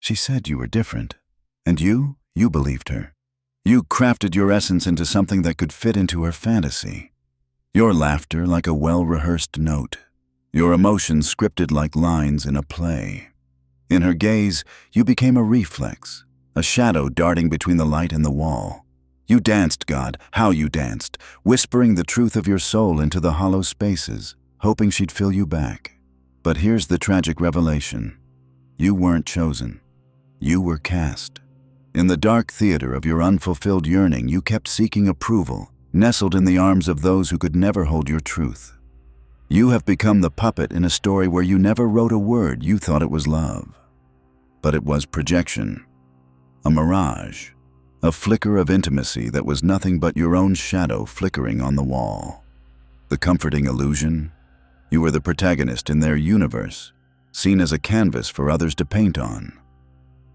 She said you were different. And you believed her. You crafted your essence into something that could fit into her fantasy. Your laughter like a well-rehearsed note. Your emotions scripted like lines in a play. In her gaze, you became a reflex, a shadow darting between the light and the wall. You danced, God, how you danced, whispering the truth of your soul into the hollow spaces, hoping she'd fill you back. But here's the tragic revelation. You weren't chosen. You were cast. In the dark theater of your unfulfilled yearning, you kept seeking approval, nestled in the arms of those who could never hold your truth. You have become the puppet in a story where you never wrote a word. You thought it was love. But it was projection, a mirage, a flicker of intimacy that was nothing but your own shadow flickering on the wall. The comforting illusion? You were the protagonist in their universe, seen as a canvas for others to paint on.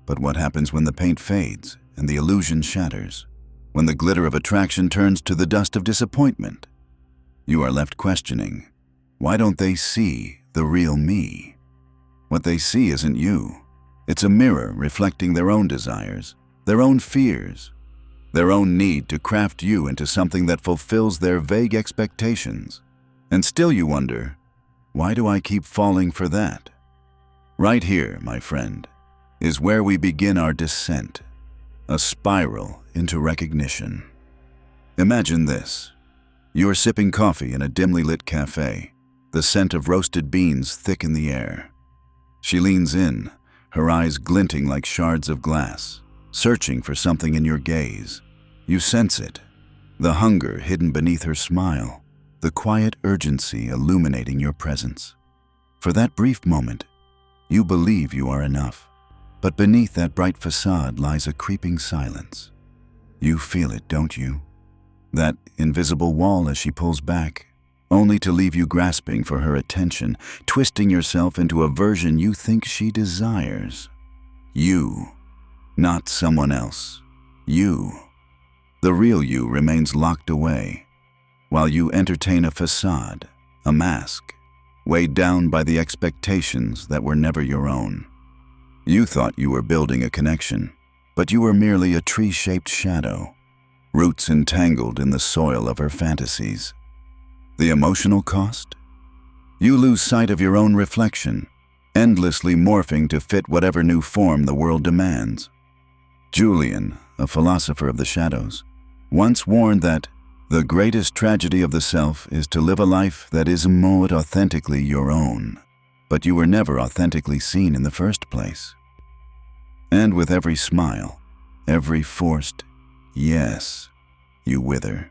But what happens when the paint fades and the illusion shatters? When the glitter of attraction turns to the dust of disappointment? You are left questioning, why don't they see the real me? What they see isn't you. It's a mirror reflecting their own desires, their own fears, their own need to craft you into something that fulfills their vague expectations. And still you wonder, why do I keep falling for that? Right here, my friend, is where we begin our descent, a spiral into recognition. Imagine this. You're sipping coffee in a dimly lit cafe, the scent of roasted beans thick in the air. She leans in, her eyes glinting like shards of glass, searching for something in your gaze. You sense it, the hunger hidden beneath her smile, the quiet urgency illuminating your presence. For that brief moment, you believe you are enough. But beneath that bright facade lies a creeping silence. You feel it, don't you? That invisible wall as she pulls back, only to leave you grasping for her attention, twisting yourself into a version you think she desires. You, not someone else. You. The real you remains locked away, while you entertain a facade, a mask, weighed down by the expectations that were never your own. You thought you were building a connection, but you were merely a tree-shaped shadow, roots entangled in the soil of her fantasies. The emotional cost? You lose sight of your own reflection, endlessly morphing to fit whatever new form the world demands. Julian, a philosopher of the shadows, once warned that the greatest tragedy of the self is to live a life that is more authentically your own. But you were never authentically seen in the first place. And with every smile, every forced yes, you wither,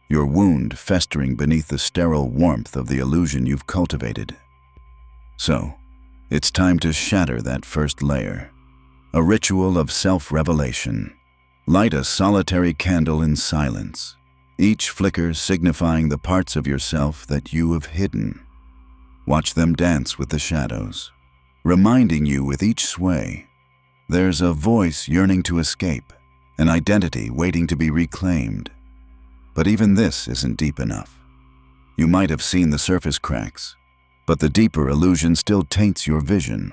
your wound festering beneath the sterile warmth of the illusion you've cultivated. So, it's time to shatter that first layer, a ritual of self-revelation. Light a solitary candle in silence, each flicker signifying the parts of yourself that you have hidden. Watch them dance with the shadows, reminding you with each sway, there's a voice yearning to escape, an identity waiting to be reclaimed. But even this isn't deep enough. You might have seen the surface cracks, but the deeper illusion still taints your vision.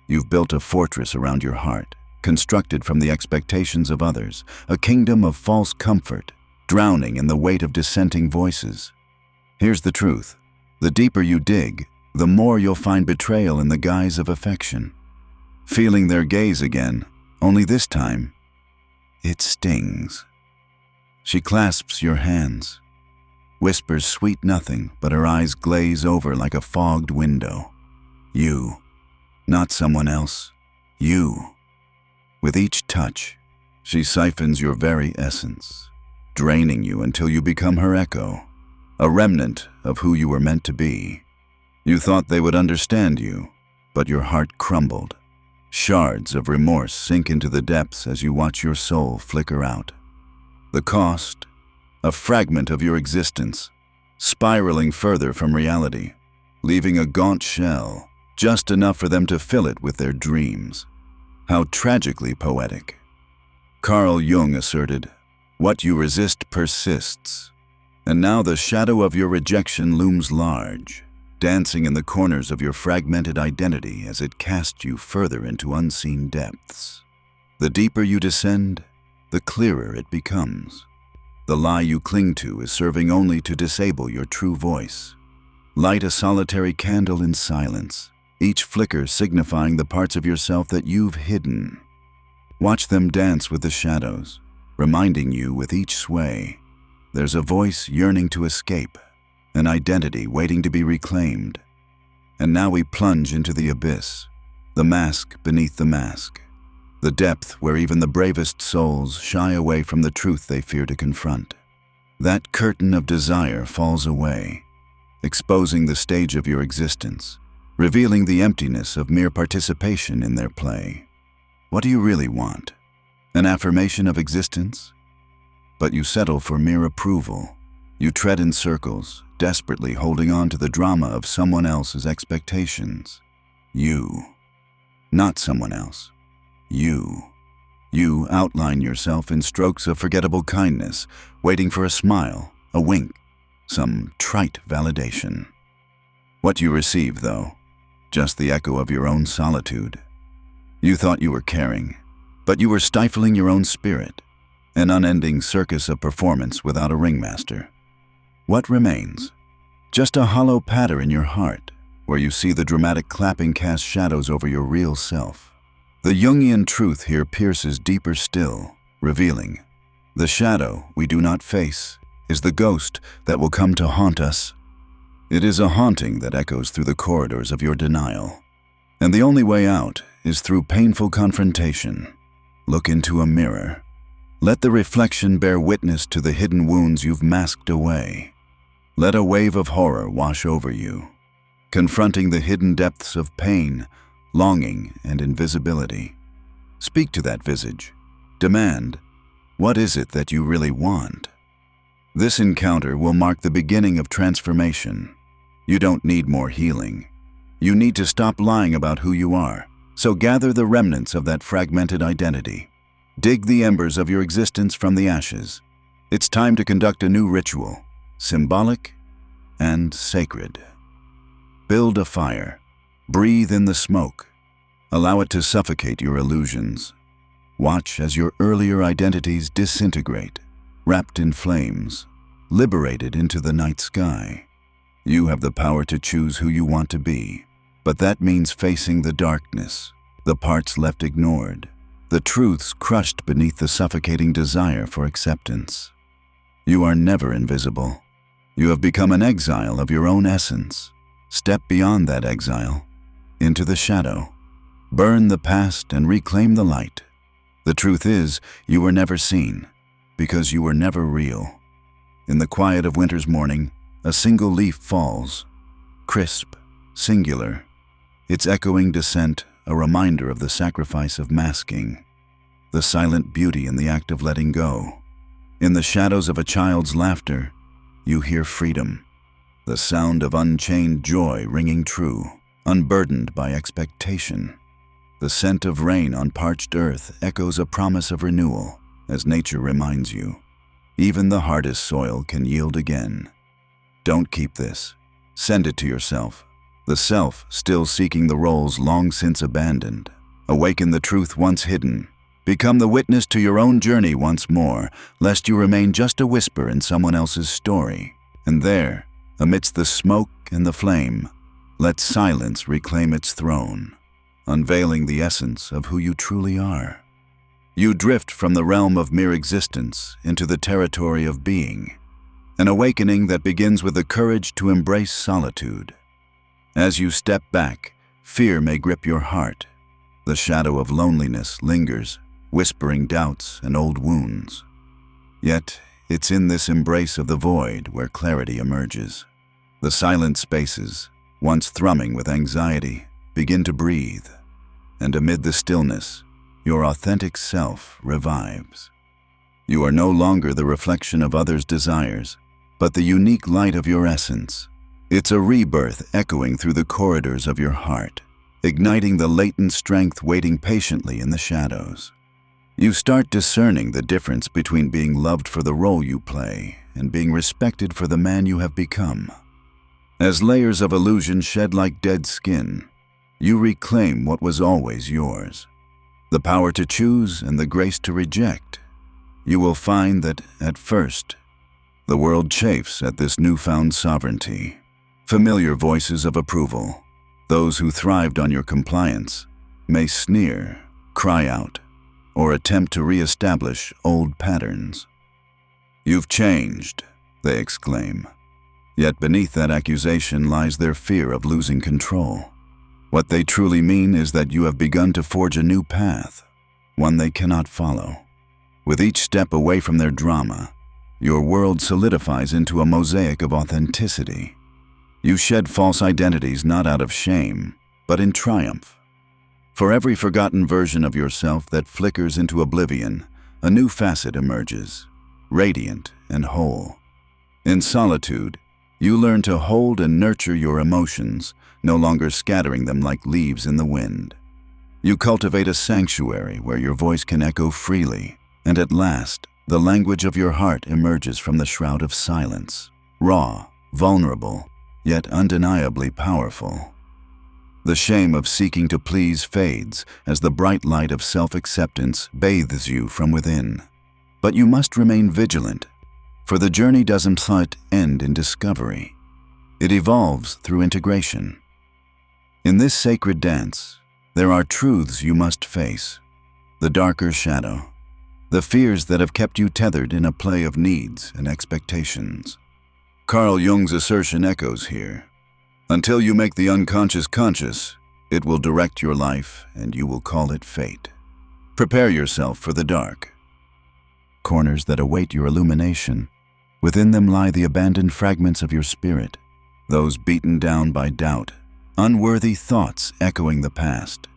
You've built a fortress around your heart, constructed from the expectations of others, a kingdom of false comfort, drowning in the weight of dissenting voices. Here's the truth. The deeper you dig, the more you'll find betrayal in the guise of affection. Feeling their gaze again, only this time, it stings. She clasps your hands, whispers sweet nothing, but her eyes glaze over like a fogged window. You, not someone else, you. With each touch, she siphons your very essence, draining you until you become her echo, a remnant of who you were meant to be. You thought they would understand you, but your heart crumbled. Shards of remorse sink into the depths as you watch your soul flicker out. The cost? A fragment of your existence, spiraling further from reality, leaving a gaunt shell, just enough for them to fill it with their dreams. How tragically poetic. Carl Jung asserted, "What you resist persists." And now the shadow of your rejection looms large, dancing in the corners of your fragmented identity as it casts you further into unseen depths. The deeper you descend, the clearer it becomes. The lie you cling to is serving only to disable your true voice. Light a solitary candle in silence, each flicker signifying the parts of yourself that you've hidden. Watch them dance with the shadows, reminding you with each sway, there's a voice yearning to escape, an identity waiting to be reclaimed. And now we plunge into the abyss, the mask beneath the mask, the depth where even the bravest souls shy away from the truth they fear to confront. That curtain of desire falls away, exposing the stage of your existence, revealing the emptiness of mere participation in their play. What do you really want? An affirmation of existence? But you settle for mere approval. You tread in circles, desperately holding on to the drama of someone else's expectations. You. Not someone else. You. You outline yourself in strokes of forgettable kindness, waiting for a smile, a wink, some trite validation. What you receive, though, just the echo of your own solitude. You thought you were caring, but you were stifling your own spirit, an unending circus of performance without a ringmaster. What remains? Just a hollow patter in your heart, where you see the dramatic clapping cast shadows over your real self. The Jungian truth here pierces deeper still, revealing, the shadow we do not face is the ghost that will come to haunt us. It is a haunting that echoes through the corridors of your denial. And the only way out is through painful confrontation. Look into a mirror. Let the reflection bear witness to the hidden wounds you've masked away. Let a wave of horror wash over you, confronting the hidden depths of pain, longing, and invisibility. Speak to that visage. Demand, what is it that you really want? This encounter will mark the beginning of transformation. You don't need more healing. You need to stop lying about who you are. So gather the remnants of that fragmented identity. Dig the embers of your existence from the ashes. It's time to conduct a new ritual, symbolic and sacred. Build a fire. Breathe in the smoke. Allow it to suffocate your illusions. Watch as your earlier identities disintegrate, wrapped in flames, liberated into the night sky. You have the power to choose who you want to be, but that means facing the darkness, the parts left ignored, the truths crushed beneath the suffocating desire for acceptance. You are never invisible. You have become an exile of your own essence. Step beyond that exile, into the shadow. Burn the past and reclaim the light. The truth is, you were never seen, because you were never real. In the quiet of winter's morning, a single leaf falls, crisp, singular, its echoing descent a reminder of the sacrifice of masking, the silent beauty in the act of letting go. In the shadows of a child's laughter, you hear freedom, the sound of unchained joy ringing true, unburdened by expectation. The scent of rain on parched earth echoes a promise of renewal, as nature reminds you, even the hardest soil can yield again. Don't keep this. Send it to yourself, the self still seeking the roles long since abandoned. Awaken the truth once hidden. Become the witness to your own journey once more, lest you remain just a whisper in someone else's story. And there, amidst the smoke and the flame, let silence reclaim its throne, unveiling the essence of who you truly are. You drift from the realm of mere existence into the territory of being, an awakening that begins with the courage to embrace solitude. As you step back, fear may grip your heart. The shadow of loneliness lingers, whispering doubts and old wounds. Yet, it's in this embrace of the void where clarity emerges. The silent spaces, once thrumming with anxiety, begin to breathe, and amid the stillness, your authentic self revives. You are no longer the reflection of others' desires, but the unique light of your essence. It's a rebirth echoing through the corridors of your heart, igniting the latent strength waiting patiently in the shadows. You start discerning the difference between being loved for the role you play and being respected for the man you have become. As layers of illusion shed like dead skin, you reclaim what was always yours. The power to choose and the grace to reject. You will find that, at first, the world chafes at this newfound sovereignty. Familiar voices of approval, those who thrived on your compliance, may sneer, cry out, or attempt to re-establish old patterns. "You've changed," they exclaim. Yet beneath that accusation lies their fear of losing control. What they truly mean is that you have begun to forge a new path, one they cannot follow. With each step away from their drama, your world solidifies into a mosaic of authenticity. You shed false identities not out of shame, but in triumph. For every forgotten version of yourself that flickers into oblivion, a new facet emerges, radiant and whole. In solitude, you learn to hold and nurture your emotions, no longer scattering them like leaves in the wind. You cultivate a sanctuary where your voice can echo freely, and at last, the language of your heart emerges from the shroud of silence, raw, vulnerable, yet undeniably powerful. The shame of seeking to please fades as the bright light of self-acceptance bathes you from within. But you must remain vigilant, for the journey doesn't end in discovery. It evolves through integration. In this sacred dance, there are truths you must face, the darker shadow, the fears that have kept you tethered in a play of needs and expectations. Carl Jung's assertion echoes here. Until you make the unconscious conscious, it will direct your life and you will call it fate. Prepare yourself for the dark. Corners that await your illumination. Within them lie the abandoned fragments of your spirit, those beaten down by doubt, unworthy thoughts echoing the past.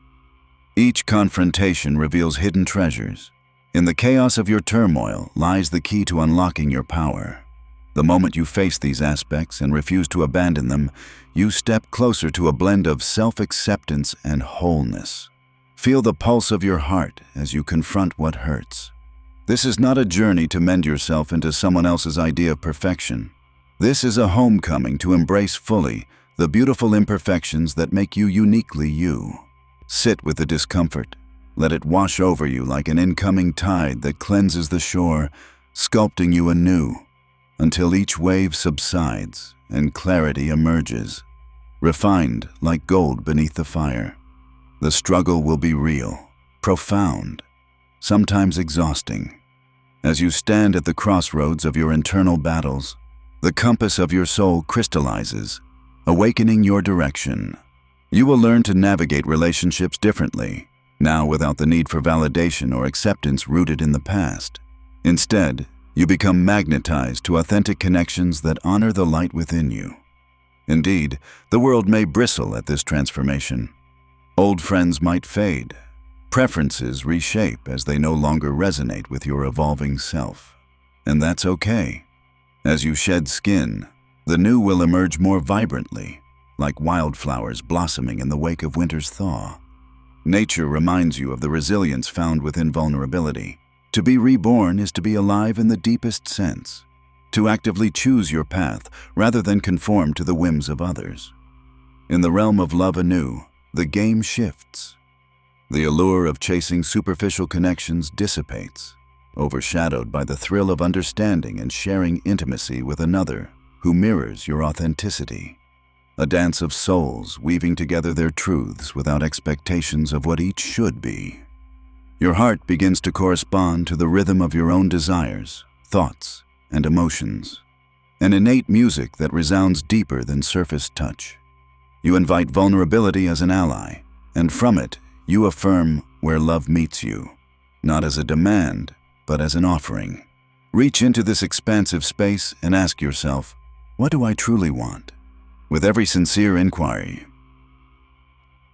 Each confrontation reveals hidden treasures. In the chaos of your turmoil lies the key to unlocking your power. The moment you face these aspects and refuse to abandon them, you step closer to a blend of self-acceptance and wholeness. Feel the pulse of your heart as you confront what hurts. This is not a journey to mend yourself into someone else's idea of perfection. This is a homecoming to embrace fully the beautiful imperfections that make you uniquely you. Sit with the discomfort. Let it wash over you like an incoming tide that cleanses the shore, sculpting you anew, until each wave subsides and clarity emerges, refined like gold beneath the fire. The struggle will be real, profound, sometimes exhausting. As you stand at the crossroads of your internal battles, the compass of your soul crystallizes, awakening your direction. You will learn to navigate relationships differently, now without the need for validation or acceptance rooted in the past. Instead, you become magnetized to authentic connections that honor the light within you. Indeed, the world may bristle at this transformation. Old friends might fade, preferences reshape as they no longer resonate with your evolving self. And that's okay. As you shed skin, the new will emerge more vibrantly, like wildflowers blossoming in the wake of winter's thaw. Nature reminds you of the resilience found within vulnerability. To be reborn is to be alive in the deepest sense, to actively choose your path rather than conform to the whims of others. In the realm of love anew, the game shifts. The allure of chasing superficial connections dissipates, overshadowed by the thrill of understanding and sharing intimacy with another who mirrors your authenticity. A dance of souls weaving together their truths without expectations of what each should be. Your heart begins to correspond to the rhythm of your own desires, thoughts, and emotions. An innate music that resounds deeper than surface touch. You invite vulnerability as an ally, and from it, you affirm where love meets you, not as a demand, but as an offering. Reach into this expansive space and ask yourself, what do I truly want? With every sincere inquiry,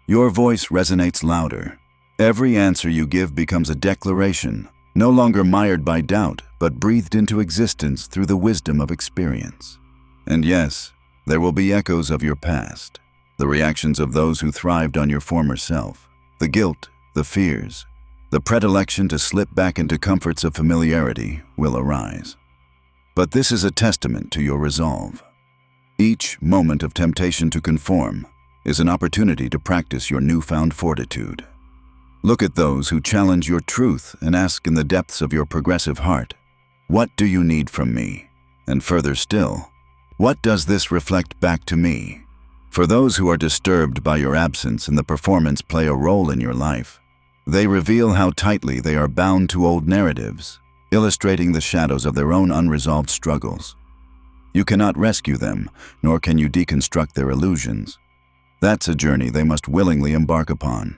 your voice resonates louder. Every answer you give becomes a declaration, no longer mired by doubt, but breathed into existence through the wisdom of experience. And yes, there will be echoes of your past, the reactions of those who thrived on your former self, the guilt, the fears, the predilection to slip back into comforts of familiarity will arise. But this is a testament to your resolve. Each moment of temptation to conform is an opportunity to practice your newfound fortitude. Look at those who challenge your truth and ask in the depths of your progressive heart, "What do you need from me?" And further still, "What does this reflect back to me?" For those who are disturbed by your absence and the performance play a role in your life, they reveal how tightly they are bound to old narratives, illustrating the shadows of their own unresolved struggles. You cannot rescue them, nor can you deconstruct their illusions. That's a journey they must willingly embark upon.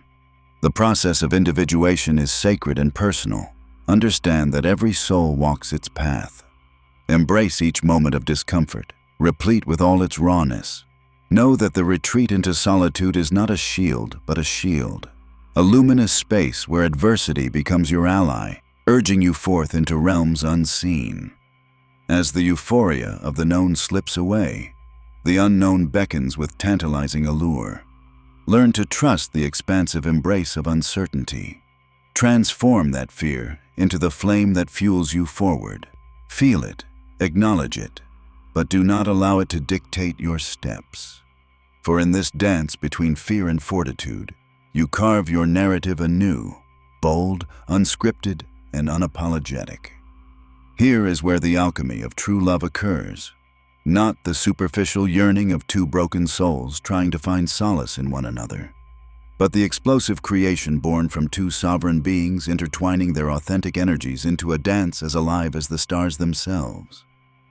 The process of individuation is sacred and personal. Understand that every soul walks its path. Embrace each moment of discomfort, replete with all its rawness. Know that the retreat into solitude is not a shield, but a shield. A luminous space where adversity becomes your ally, urging you forth into realms unseen. As the euphoria of the known slips away, the unknown beckons with tantalizing allure. Learn to trust the expansive embrace of uncertainty. Transform that fear into the flame that fuels you forward. Feel it, acknowledge it, but do not allow it to dictate your steps. For in this dance between fear and fortitude, you carve your narrative anew, bold, unscripted, and unapologetic. Here is where the alchemy of true love occurs. Not the superficial yearning of two broken souls trying to find solace in one another, but the explosive creation born from two sovereign beings intertwining their authentic energies into a dance as alive as the stars themselves.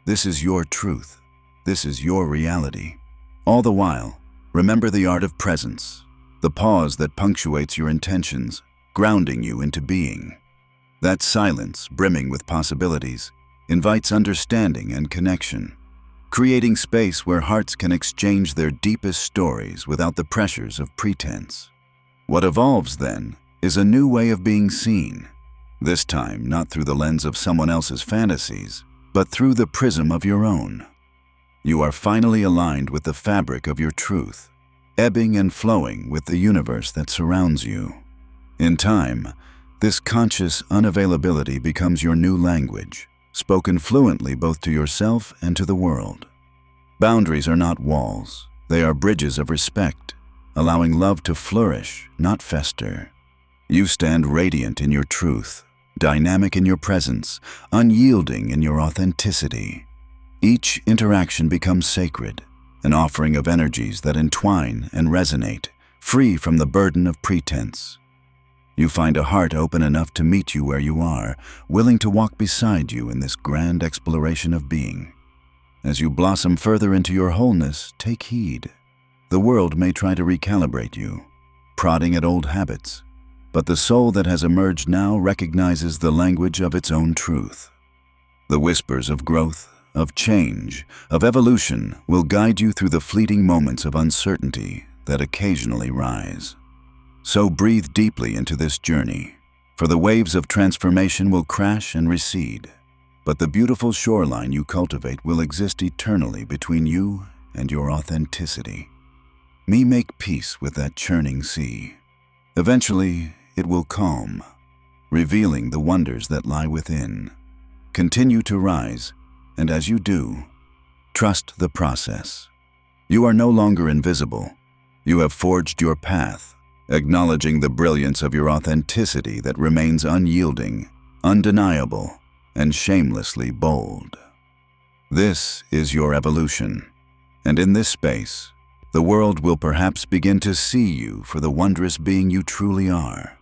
This is your truth. This is your reality. All the while, remember the art of presence, the pause that punctuates your intentions, grounding you into being. That silence, brimming with possibilities, invites understanding and connection, creating space where hearts can exchange their deepest stories without the pressures of pretense. What evolves, then, is a new way of being seen, this time not through the lens of someone else's fantasies, but through the prism of your own. You are finally aligned with the fabric of your truth, ebbing and flowing with the universe that surrounds you. In time, this conscious unavailability becomes your new language, spoken fluently both to yourself and to the world. Boundaries are not walls, they are bridges of respect, allowing love to flourish, not fester. You stand radiant in your truth, dynamic in your presence, unyielding in your authenticity. Each interaction becomes sacred, an offering of energies that entwine and resonate, free from the burden of pretense. You find a heart open enough to meet you where you are, willing to walk beside you in this grand exploration of being. As you blossom further into your wholeness, take heed. The world may try to recalibrate you, prodding at old habits, but the soul that has emerged now recognizes the language of its own truth. The whispers of growth, of change, of evolution will guide you through the fleeting moments of uncertainty that occasionally rise. So breathe deeply into this journey, for the waves of transformation will crash and recede, but the beautiful shoreline you cultivate will exist eternally between you and your authenticity. Make peace with that churning sea. Eventually, it will calm, revealing the wonders that lie within. Continue to rise, and as you do, trust the process. You are no longer invisible. You have forged your path, acknowledging the brilliance of your authenticity that remains unyielding, undeniable, and shamelessly bold. This is your evolution, and in this space, the world will perhaps begin to see you for the wondrous being you truly are.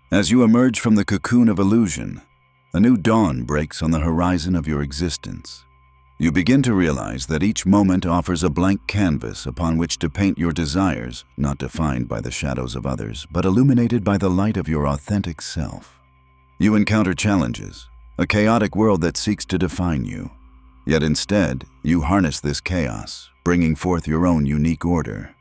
As you emerge from the cocoon of illusion, a new dawn breaks on the horizon of your existence. You begin to realize that each moment offers a blank canvas upon which to paint your desires, not defined by the shadows of others, but illuminated by the light of your authentic self. You encounter challenges, a chaotic world that seeks to define you. Yet instead, you harness this chaos, bringing forth your own unique order.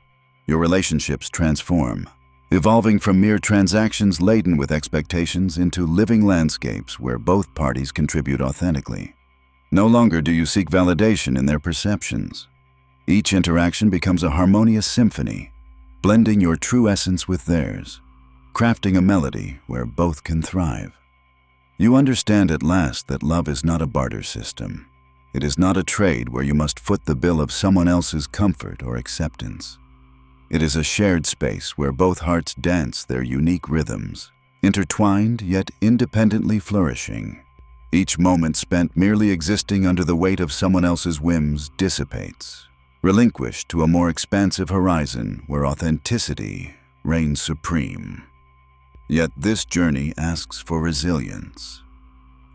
Your relationships transform, evolving from mere transactions laden with expectations into living landscapes where both parties contribute authentically. No longer do you seek validation in their perceptions. Each interaction becomes a harmonious symphony, blending your true essence with theirs, crafting a melody where both can thrive. You understand at last that love is not a barter system. It is not a trade where you must foot the bill of someone else's comfort or acceptance. It is a shared space where both hearts dance their unique rhythms, intertwined yet independently flourishing. Each moment spent merely existing under the weight of someone else's whims dissipates, relinquished to a more expansive horizon where authenticity reigns supreme. Yet this journey asks for resilience.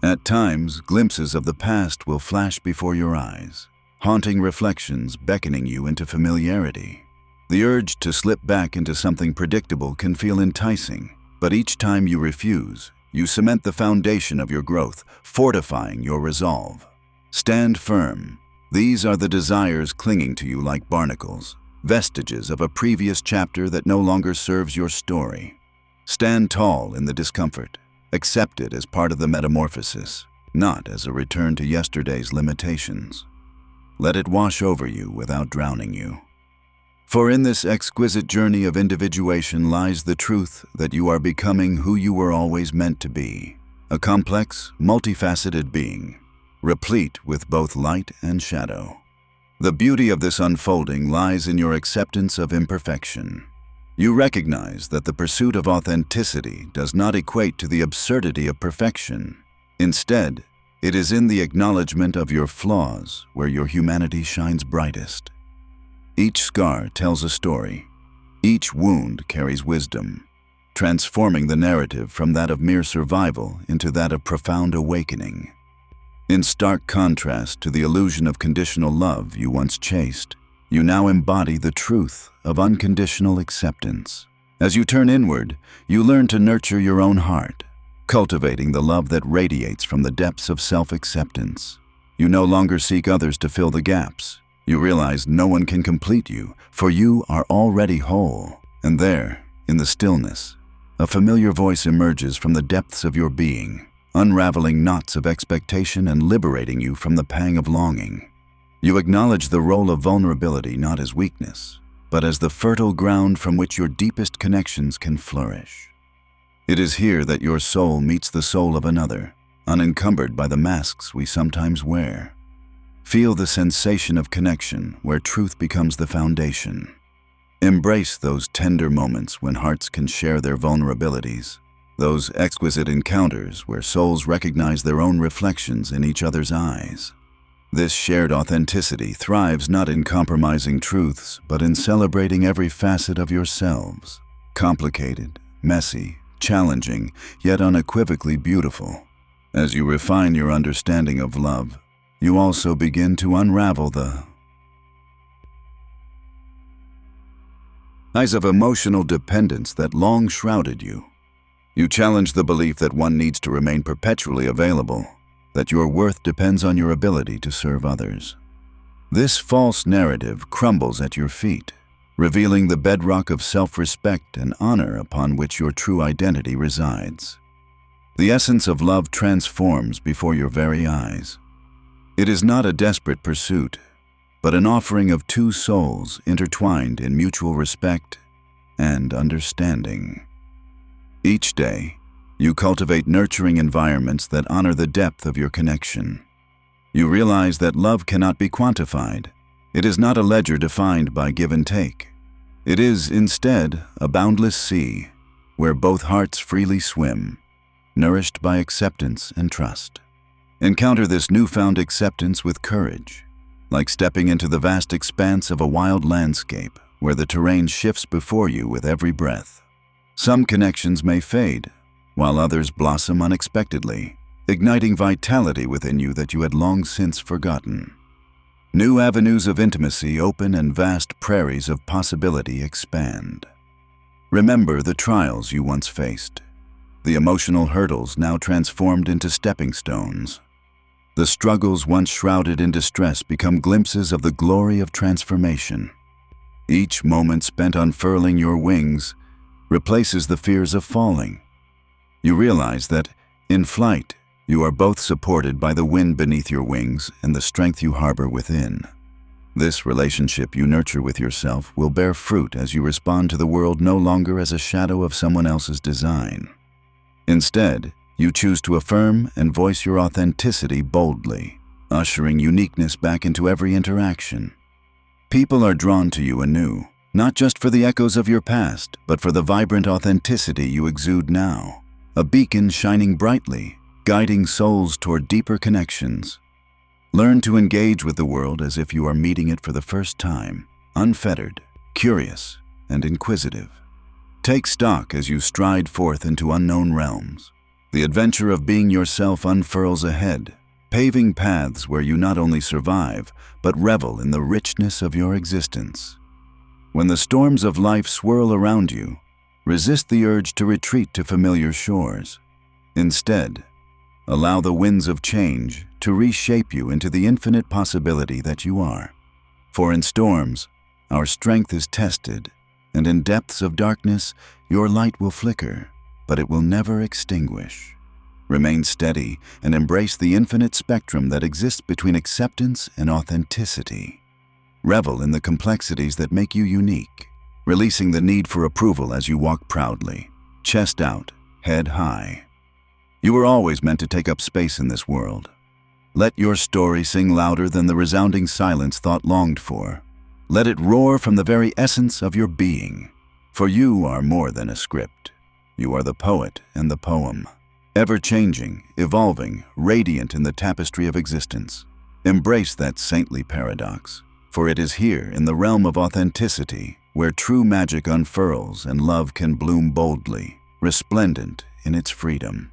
At times, glimpses of the past will flash before your eyes, haunting reflections beckoning you into familiarity. The urge to slip back into something predictable can feel enticing, but each time you refuse, you cement the foundation of your growth, fortifying your resolve. Stand firm. These are the desires clinging to you like barnacles, vestiges of a previous chapter that no longer serves your story. Stand tall in the discomfort. Accept it as part of the metamorphosis, not as a return to yesterday's limitations. Let it wash over you without drowning you. For in this exquisite journey of individuation lies the truth that you are becoming who you were always meant to be, a complex, multifaceted being, replete with both light and shadow. The beauty of this unfolding lies in your acceptance of imperfection. You recognize that the pursuit of authenticity does not equate to the absurdity of perfection. Instead, it is in the acknowledgement of your flaws where your humanity shines brightest. Each scar tells a story. Each wound carries wisdom, transforming the narrative from that of mere survival into that of profound awakening. In stark contrast to the illusion of conditional love you once chased, you now embody the truth of unconditional acceptance. As you turn inward, you learn to nurture your own heart, cultivating the love that radiates from the depths of self-acceptance. You no longer seek others to fill the gaps. You realize no one can complete you, for you are already whole. And there, in the stillness, a familiar voice emerges from the depths of your being, unraveling knots of expectation and liberating you from the pang of longing. You acknowledge the role of vulnerability not as weakness, but as the fertile ground from which your deepest connections can flourish. It is here that your soul meets the soul of another, unencumbered by the masks we sometimes wear. Feel the sensation of connection where truth becomes the foundation. Embrace those tender moments when hearts can share their vulnerabilities, those exquisite encounters where souls recognize their own reflections in each other's eyes. This shared authenticity thrives not in compromising truths, but in celebrating every facet of yourselves. Complicated, messy, challenging, yet unequivocally beautiful. As you refine your understanding of love, you also begin to unravel the ties of emotional dependence that long shrouded you. You challenge the belief that one needs to remain perpetually available, that your worth depends on your ability to serve others. This false narrative crumbles at your feet, revealing the bedrock of self-respect and honor upon which your true identity resides. The essence of love transforms before your very eyes. It is not a desperate pursuit, but an offering of two souls intertwined in mutual respect and understanding. Each day, you cultivate nurturing environments that honor the depth of your connection. You realize that love cannot be quantified. It is not a ledger defined by give and take. It is, instead, a boundless sea where both hearts freely swim, nourished by acceptance and trust. Encounter this newfound acceptance with courage, like stepping into the vast expanse of a wild landscape where the terrain shifts before you with every breath. Some connections may fade, while others blossom unexpectedly, igniting vitality within you that you had long since forgotten. New avenues of intimacy open and vast prairies of possibility expand. Remember the trials you once faced, the emotional hurdles now transformed into stepping stones. The struggles once shrouded in distress become glimpses of the glory of transformation. Each moment spent unfurling your wings replaces the fears of falling. You realize that, in flight, you are both supported by the wind beneath your wings and the strength you harbor within. This relationship you nurture with yourself will bear fruit as you respond to the world no longer as a shadow of someone else's design. Instead, you choose to affirm and voice your authenticity boldly, ushering uniqueness back into every interaction. People are drawn to you anew, not just for the echoes of your past, but for the vibrant authenticity you exude now, a beacon shining brightly, guiding souls toward deeper connections. Learn to engage with the world as if you are meeting it for the first time, unfettered, curious, and inquisitive. Take stock as you stride forth into unknown realms. The adventure of being yourself unfurls ahead, paving paths where you not only survive, but revel in the richness of your existence. When the storms of life swirl around you, resist the urge to retreat to familiar shores. Instead, allow the winds of change to reshape you into the infinite possibility that you are. For in storms, our strength is tested, and in depths of darkness, your light will flicker, but it will never extinguish. Remain steady and embrace the infinite spectrum that exists between acceptance and authenticity. Revel in the complexities that make you unique, releasing the need for approval as you walk proudly, chest out, head high. You were always meant to take up space in this world. Let your story sing louder than the resounding silence thought longed for. Let it roar from the very essence of your being. For you are more than a script. You are the poet and the poem. Ever-changing, evolving, radiant in the tapestry of existence. Embrace that saintly paradox, for it is here in the realm of authenticity where true magic unfurls and love can bloom boldly, resplendent in its freedom.